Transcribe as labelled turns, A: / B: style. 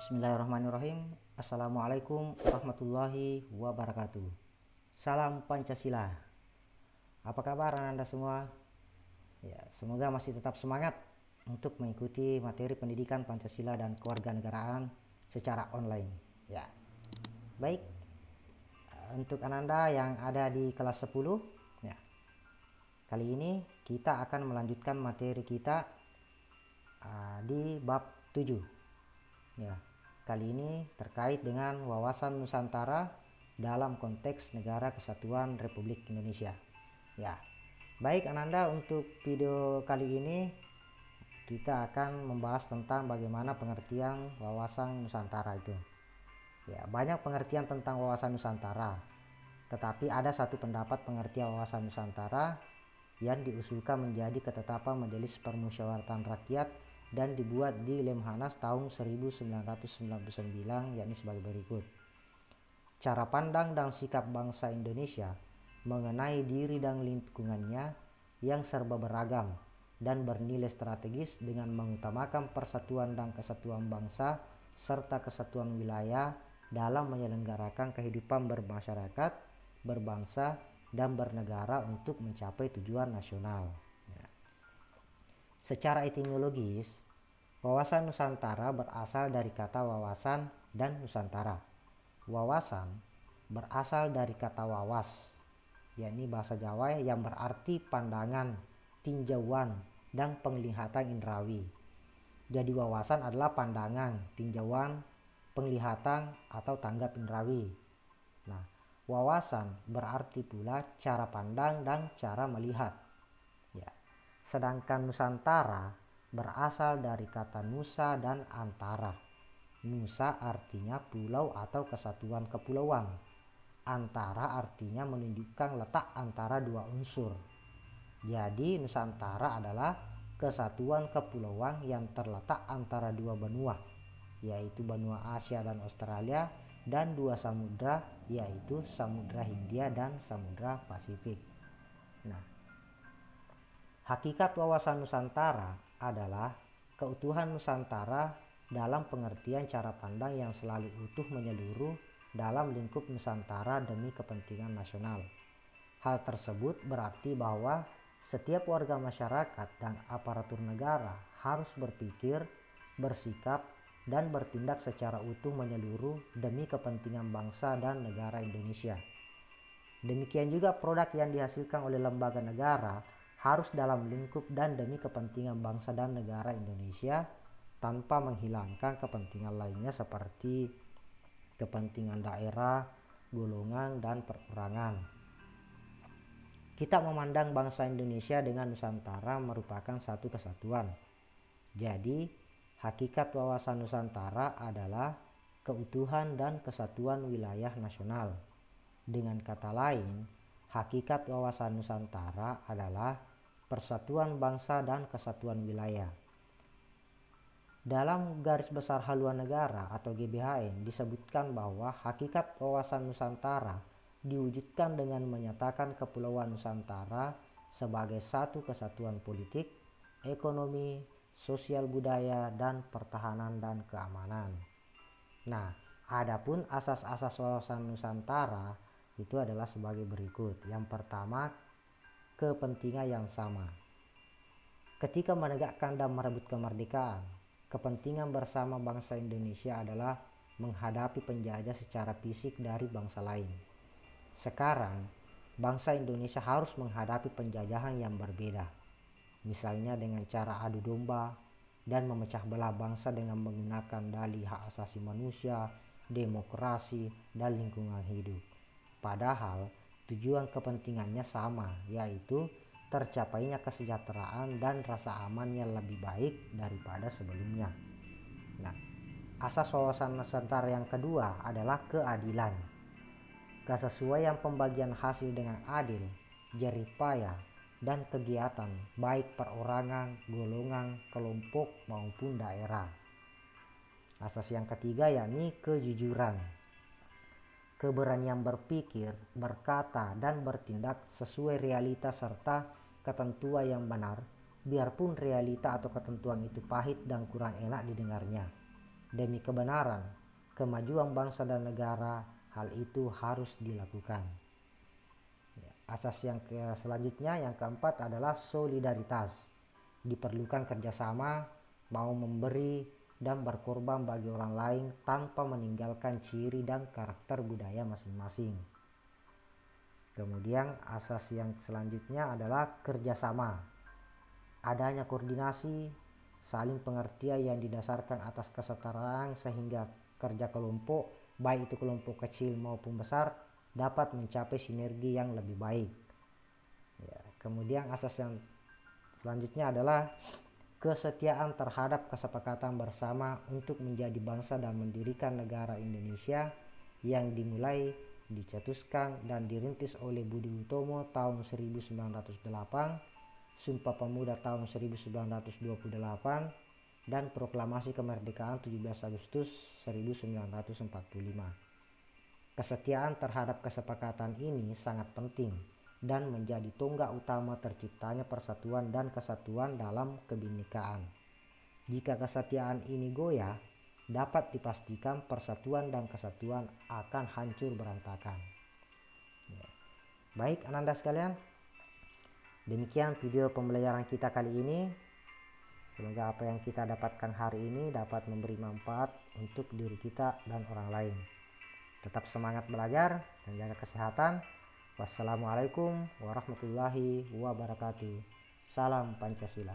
A: Bismillahirrahmanirrahim. Assalamualaikum warahmatullahi wabarakatuh. Salam Pancasila. Apa kabar Anda semua? Ya, semoga masih tetap semangat untuk mengikuti materi pendidikan Pancasila dan kewarganegaraan secara online. Ya. Baik. Untuk Anda yang ada di kelas 10, ya. Kali ini kita akan melanjutkan materi kita di bab 7. Ya. Kali ini terkait dengan wawasan Nusantara dalam konteks Negara Kesatuan Republik Indonesia. Ya, baik Ananda, untuk video kali ini kita akan membahas tentang bagaimana pengertian wawasan Nusantara itu. Ya, banyak pengertian tentang wawasan Nusantara, tetapi ada satu pendapat pengertian wawasan Nusantara yang diusulkan menjadi ketetapan Majelis Permusyawaratan Rakyat dan dibuat di Lemhanas tahun 1999, yakni sebagai berikut. Cara pandang dan sikap bangsa Indonesia mengenai diri dan lingkungannya yang serba beragam dan bernilai strategis dengan mengutamakan persatuan dan kesatuan bangsa serta kesatuan wilayah dalam menyelenggarakan kehidupan bermasyarakat, berbangsa, dan bernegara untuk mencapai tujuan nasional. Secara etimologis, wawasan Nusantara berasal dari kata wawasan dan Nusantara. Wawasan berasal dari kata wawas, yakni bahasa Jawa yang berarti pandangan, tinjauan, dan penglihatan indrawi. Jadi wawasan adalah pandangan, tinjauan, penglihatan, atau tanggap indrawi. Nah, wawasan berarti pula cara pandang dan cara melihat. Ya. Sedangkan Nusantara berasal dari kata nusa dan antara. Nusa artinya pulau atau kesatuan kepulauan. Antara artinya menunjukkan letak antara dua unsur. Jadi Nusantara adalah kesatuan kepulauan yang terletak antara dua benua, yaitu benua Asia dan Australia, dan dua samudra, yaitu Samudra Hindia dan Samudra Pasifik. Nah, hakikat wawasan Nusantara adalah keutuhan Nusantara dalam pengertian cara pandang yang selalu utuh menyeluruh dalam lingkup Nusantara demi kepentingan nasional. Hal tersebut berarti bahwa setiap warga masyarakat dan aparatur negara harus berpikir, bersikap, dan bertindak secara utuh menyeluruh demi kepentingan bangsa dan negara Indonesia. Demikian juga produk yang dihasilkan oleh lembaga negara harus dalam lingkup dan demi kepentingan bangsa dan negara Indonesia tanpa menghilangkan kepentingan lainnya seperti kepentingan daerah, golongan, dan perorangan. Kita memandang bangsa Indonesia dengan Nusantara merupakan satu kesatuan. Jadi, hakikat wawasan Nusantara adalah keutuhan dan kesatuan wilayah nasional. Dengan kata lain, hakikat wawasan Nusantara adalah persatuan bangsa dan kesatuan wilayah. Dalam garis besar haluan negara atau GBHN disebutkan bahwa hakikat wawasan Nusantara diwujudkan dengan menyatakan Kepulauan Nusantara sebagai satu kesatuan politik, ekonomi, sosial budaya, dan pertahanan dan keamanan. Nah, adapun asas-asas wawasan Nusantara itu adalah sebagai berikut. Yang pertama, kepentingan yang sama. Ketika menegakkan dan merebut kemerdekaan, kepentingan bersama bangsa Indonesia adalah menghadapi penjajah secara fisik dari bangsa lain. Sekarang, bangsa Indonesia harus menghadapi penjajahan yang berbeda, misalnya dengan cara adu domba dan memecah belah bangsa dengan menggunakan dalih hak asasi manusia, demokrasi, dan lingkungan hidup. Padahal tujuan kepentingannya sama, yaitu tercapainya kesejahteraan dan rasa aman yang lebih baik daripada sebelumnya. Nah, asas wawasan Nusantara yang kedua adalah keadilan. Kesesuaian pembagian hasil dengan adil, jerih payah, dan kegiatan baik perorangan, golongan, kelompok, maupun daerah. Asas yang ketiga yakni kejujuran. Keberanian berpikir, berkata, dan bertindak sesuai realitas serta ketentuan yang benar, biarpun realita atau ketentuan itu pahit dan kurang enak didengarnya. demi kebenaran, kemajuan bangsa dan negara, hal itu harus dilakukan. Asas yang selanjutnya, yang keempat adalah solidaritas. Diperlukan kerjasama, mau memberi dan berkorban bagi orang lain tanpa meninggalkan ciri dan karakter budaya masing-masing. Kemudian asas yang selanjutnya adalah kerjasama. Adanya koordinasi, saling pengertian yang didasarkan atas kesetaraan sehingga kerja kelompok, baik itu kelompok kecil maupun besar, dapat mencapai sinergi yang lebih baik. Ya, kemudian asas yang selanjutnya adalah kesetiaan terhadap kesepakatan bersama untuk menjadi bangsa dan mendirikan negara Indonesia yang dimulai, dicetuskan dan dirintis oleh Budi Utomo tahun 1908, Sumpah Pemuda tahun 1928, dan Proklamasi Kemerdekaan 17 Agustus 1945. Kesetiaan terhadap kesepakatan ini sangat penting dan menjadi tonggak utama terciptanya persatuan dan kesatuan dalam kebinekaan. Jika kesetiaan ini goyah, dapat dipastikan persatuan dan kesatuan akan hancur berantakan. Baik ananda sekalian, demikian video pembelajaran kita kali ini. Semoga apa yang kita dapatkan hari ini dapat memberi manfaat untuk diri kita dan orang lain. Tetap semangat belajar dan jaga kesehatan. Wassalamualaikum warahmatullahi wabarakatuh. Salam Pancasila.